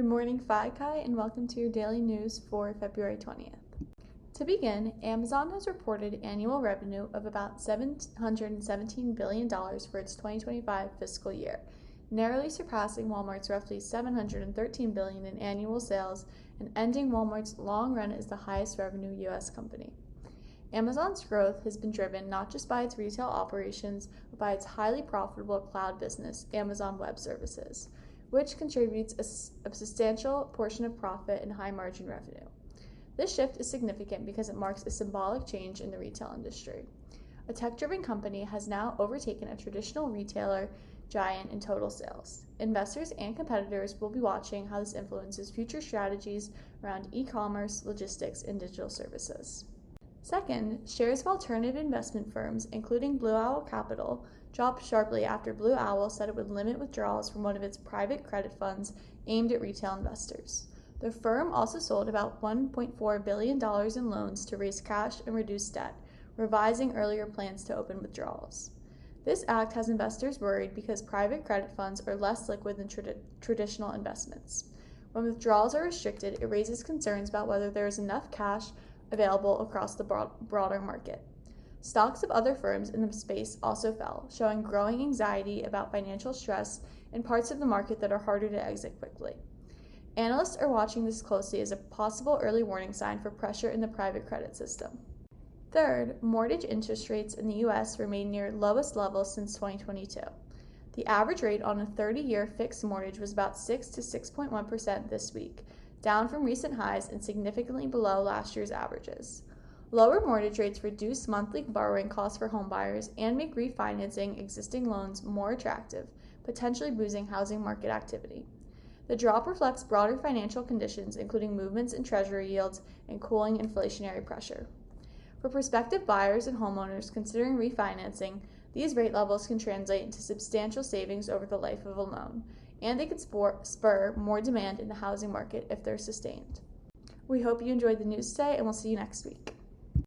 Good morning, Phi Chi, and welcome to your daily news for February 20th. To begin, Amazon has reported annual revenue of about $717 billion for its 2025 fiscal year, narrowly surpassing Walmart's roughly $713 billion in annual sales and ending Walmart's long run as the highest revenue U.S. company. Amazon's growth has been driven not just by its retail operations, but by its highly profitable cloud business, Amazon Web Services, which contributes a substantial portion of profit and high-margin revenue. This shift is significant because it marks a symbolic change in the retail industry. A tech-driven company has now overtaken a traditional retailer giant in total sales. Investors and competitors will be watching how this influences future strategies around e-commerce, logistics, and digital services. Second, shares of alternative investment firms, including Blue Owl Capital, dropped sharply after Blue Owl said it would limit withdrawals from one of its private credit funds aimed at retail investors. The firm also sold about $1.4 billion in loans to raise cash and reduce debt, revising earlier plans to open withdrawals. This act has investors worried because private credit funds are less liquid than traditional investments. When withdrawals are restricted, it raises concerns about whether there is enough cash available across the broader market. Stocks of other firms in the space also fell, showing growing anxiety about financial stress in parts of the market that are harder to exit quickly. Analysts are watching this closely as a possible early warning sign for pressure in the private credit system. Third, mortgage interest rates in the U.S. remain near lowest levels since 2022. The average rate on a 30-year fixed mortgage was about 6 to 6.1% this week, down from recent highs and significantly below last year's averages. Lower mortgage rates reduce monthly borrowing costs for homebuyers and make refinancing existing loans more attractive, potentially boosting housing market activity. The drop reflects broader financial conditions, including movements in treasury yields and cooling inflationary pressure. For prospective buyers and homeowners considering refinancing, these rate levels can translate into substantial savings over the life of a loan, and they could spur more demand in the housing market if they're sustained. We hope you enjoyed the news today, and we'll see you next week.